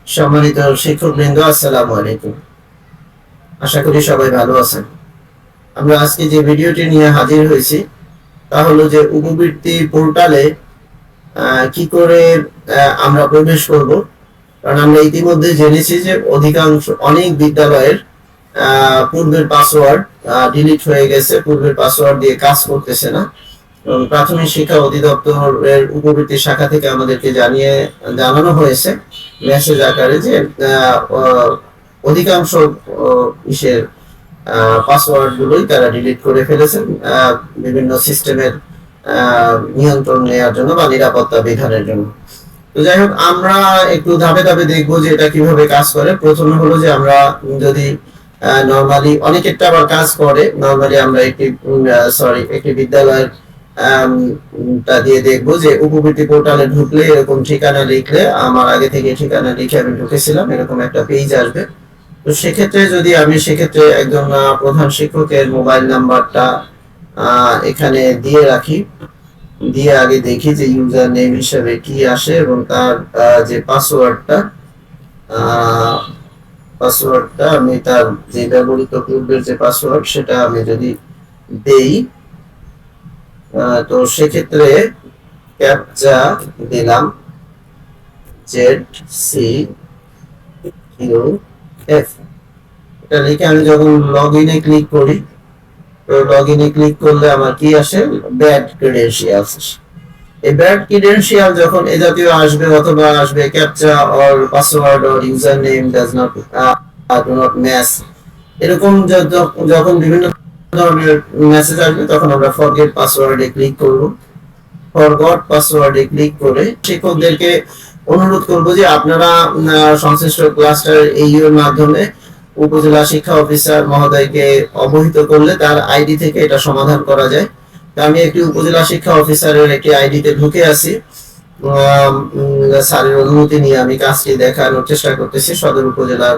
সম্মানিত শিক্ষকবৃন্দ, আসসালামু আলাইকুম। আশা করি সবাই ভালো আছেন। আমরা আজকে যে ভিডিওটি নিয়ে হাজির হয়েছি তা হলো যে উপবৃত্তি পোর্টালে কি করে আমরা প্রবেশ করব। কারণ আমরা ইতিমধ্যে জেনেছি যে অনেক বিদ্যালয়ের পূর্বের পাসওয়ার্ড ডিলিট হয়ে গেছে, পূর্বের পাসওয়ার্ড দিয়ে কাজ করতেছে না। প্রাথমিক শিক্ষা অধিদপ্তরের উপবৃত্তি শাখা থেকে আমাদেরকে জানানো হয়েছে মেসেজ আকারে যে অধিকাংশ ইসের পাসওয়ার্ড গুলোই তারা ডিলিট করে ফেলেছেন বিভিন্ন সিস্টেমের নিয়ন্ত্রণ নেওয়ার জন্য বা নিরাপত্তা বিধানের জন্য। তো যাই হোক, আমরা একটু ধাপে ধাপে দেখবো যে এটা কিভাবে কাজ করে। প্রথমে হলো যে আমরা যদি নর্মালি অনেকেরটা আবার কাজ করে, নর্মালি আমরা একটি বিদ্যালয়ের তা দিয়ে দেখবো যে উপবৃত্তি পোর্টালে ঢুকলে এরকম ঠিকানা লিখলে, আমার আগে থেকে ঠিকানা লিখে আমি ঢুকেছিলাম, এরকম একটা পেজ আসবে। তো সেক্ষেত্রে একজন প্রধান শিক্ষকের মোবাইল নাম্বারটা এখানে দিয়ে রাখি, দিয়ে আগে দেখি যে ইউজার নেম হিসেবে কি আসে এবং তার যে পাসওয়ার্ডটা আমি তার যে ব্যবহৃত পূর্বের যে পাসওয়ার্ড সেটা আমি যদি দেই, তো সেক্ষেত্রে ক্যাপচা দিলাম ZCQF, এটা লিখে আমি যখন লগ ইনে ক্লিক করি, তো লগ ইনে ক্লিক করলে আমার কি আসে, ব্যাড ক্রেডেনশিয়ালস। এই ব্যাড ক্রেডেনশিয়াল যখন এ জাতীয় আসবে অথবা আসবে captcha or password or user name does not do not match, এরকম যখন বিভিন্ন ধরনের মেসেজ আসবে তখন আমরা ফরগেট পাসওয়ার্ডে ক্লিক করব। ফরগট পাসওয়ার্ডে ক্লিক করে শিক্ষকদেরকে অনুরোধ করব যে আপনারা সংশ্লিষ্ট ক্লাস্টার এইর মাধ্যমে উপজেলা শিক্ষা অফিসার মহোদয়কে অবহিত করলে তার আইডি থেকে এটা সমাধান করা যায়। আমি একটি উপজেলা শিক্ষা অফিসারের একটি আইডিতে ঢুকে আছি, স্যারের অনুমতি নিয়ে আমি কাজটি দেখানোর চেষ্টা করতেছি সদর উপজেলার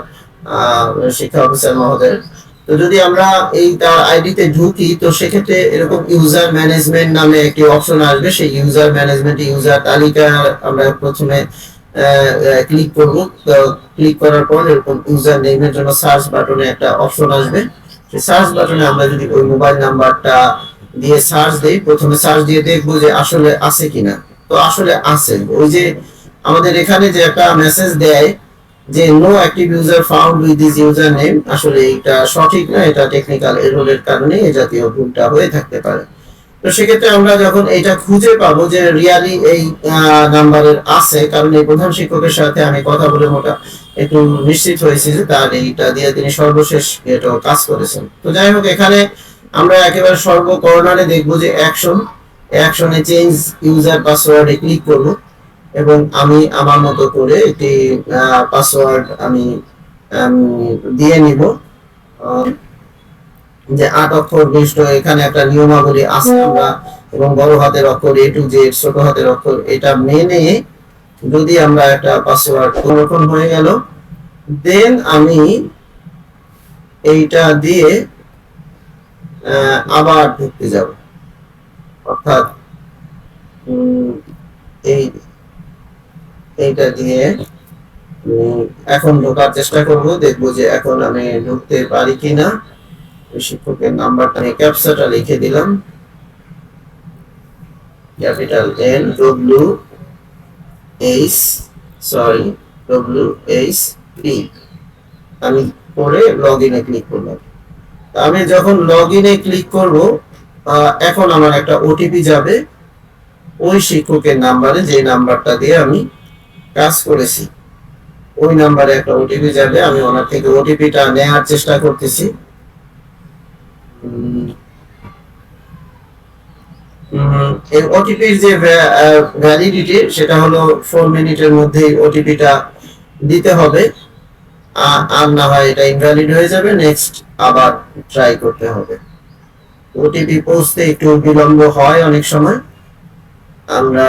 শিক্ষা অফিসার মহোদয়। তো যদি আমরা এই তার আইডিতে ঢুকি, তো সেক্ষেত্রে এরকম ইউজার ম্যানেজমেন্ট নামে একটি অপশন আসবে। সেই ইউজার ম্যানেজমেন্ট ইউজার তালিকা আমরা প্রথমে ক্লিক করব। তো ক্লিক করার পর এরকম ইউজার নেমের জন্য সার্চ বাটনে একটা অপশন আসবে। সেই সার্চ বাটনে আমরা যদি ওই মোবাইল নাম্বারটা দিয়ে সার্চ দেই, প্রথমে সার্চ দিয়ে দেখবো যে আসলে আছে কিনা। তো আসলে আছে। ওই যে আমাদের এখানে যে একটা মেসেজ দেয় যে no active user found with this user name, আসলে এটা সঠিক না, এটা টেকনিক্যাল এররের কারণে এই জাতীয় ভুলটা হয়ে থাকতে পারে। তো সেক্ষেত্রে আমরা যখন এটা খুঁজে পাবো যে রিয়ালি এই নাম্বারের আছে, কারণ এই প্রধান শিক্ষকের সাথে আমি কথা বলে মোটা একটু নিশ্চিত হয়েছি যে তার এইটা দিয়ে তিনি সর্বশেষ এটা কাজ করেছেন। তো যাই হোক, এখানে আমরা একেবারে সর্বকর্নারে দেখবো যে অ্যাকশনে চেঞ্জ ইউজার পাসওয়ার্ডে ক্লিক করব এবং আমি আমার মতো করে একটি পাসওয়ার্ড আমি দিয়ে নিব। যে 8 অক্ষর বিশিষ্ট এখানে একটা নিয়মাবলী আছে, আমরা এবং বড় হাতের অক্ষর A to Z, ছোট হাতের অক্ষর, এটা মেনে যদি আমরা একটা পাসওয়ার্ড সংরক্ষণ হয়ে গেল, দেন আমি এইটা দিয়ে আবার ঢুকতে যাব। অর্থাৎ এইটা দিয়ে এখন ঢোকার চেষ্টা করব, দেখবো যে এখন আমি ঢুকতে পারি কিনা। শিক্ষকের নাম্বারটা ক্যাপচাটা লিখে দিলাম, ক্যাপিটাল N WH P, আমি পরে লগ ইনে ক্লিক করলাম। আমি যখন লগ ইনে ক্লিক করব, এখন আমার একটা ওটিপি যাবে ওই শিক্ষকের নাম্বারে, যে নাম্বারটা দিয়ে আমি কাজ করেছি ওই নাম্বারে একটা ওটিপি যাবে। আমি ওনার থেকে ওটিপিটা নেওয়ার চেষ্টা করতেছি। এই ওটিপির যে ভ্যালিডিটি সেটা হলো 4 মিনিটের মধ্যেই ওটিপিটা দিতে হবে, আর না হয় এটা ইনভ্যালিড হয়ে যাবে, নেক্সট আবার ট্রাই করতে হবে। ওটিপি পৌঁছতে একটু বিলম্ব হয় অনেক সময়, আমরা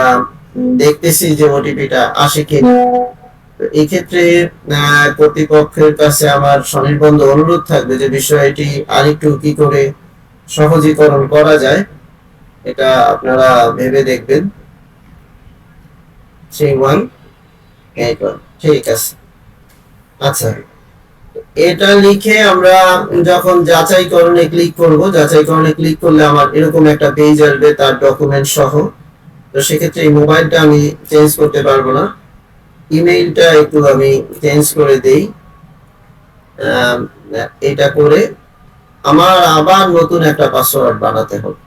দেখতেছি যে ওটিপিটা আসে কিনা। এই ক্ষেত্রে কর্তৃপক্ষের কাছে আমার সনির্বন্ধ অনুরোধ থাকবে যে বিষয়টি আরেকটু কি করে সহজীকরণ করা যায়, এটা আপনারা ভেবে দেখবেন। 3181, ঠিক আছে। আচ্ছা, এটা লিখে আমরা যখন যাচাইকরণে ক্লিক করব, যাচাইকরণে ক্লিক করলে আমার এরকম একটা পেজ আসবে তার ডকুমেন্ট সহ। তো সেক্ষেত্রে এই মোবাইলটা আমি চেঞ্জ করতে পারবো না, ইমেইলটা একটু আমি চেঞ্জ করে দেই। আম, এটা করে আমার আবার নতুন একটা পাসওয়ার্ড বানাতে হবে।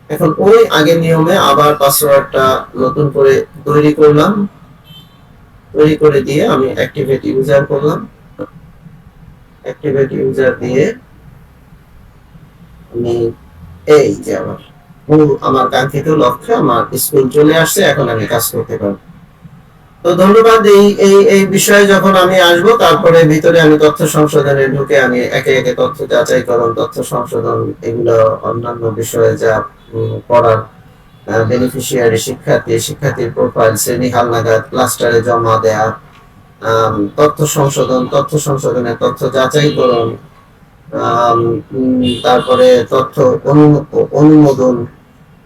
এখন ওই আগের নিয়মে আবার পাসওয়ার্ডটা নতুন করে তৈরি করলাম, তৈরি করে দিয়ে আমি অ্যাক্টিভেট ইউজার করলাম। অ্যাক্টিভেট ইউজার দিয়ে আমি এই যে আমার কাঙ্ক্ষিত লক্ষ্যে আমার স্কুল চলে আসছে, এখন আমি কাজ করতে পারবো। তো ধন্যবাদ। এই এই এই বিষয়ে যখন আমি আসব, তারপরে ভিতরে আমি তথ্য সংশোধনে ঢুকে আমি একে একে তথ্য যাচাইকরণ, তথ্য সংশোধন, এগুলো অন্যান্য বিষয়ে যা করার, বেনিফিশিয়ারি শিক্ষার্থী, শিক্ষার্থীর প্রোফাইল, শ্রেণী হালনাগাদ, ক্লাস্টারে জমা দেয়া, তথ্য সংশোধন, তথ্য সংশোধনের তথ্য যাচাইকরণ, তারপরে তথ্য অনুমোদন,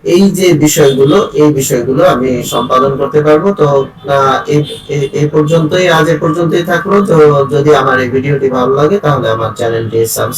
এই যে বিষয়গুলো, এই বিষয়গুলো আমি সম্পাদন করতে পারবো। তো এই পর্যন্তই, আজ এ পর্যন্তই থাকলো। তো যদি আমার এই ভিডিওটি ভালো লাগে তাহলে আমার চ্যানেলটি সাবস্ক্রাইব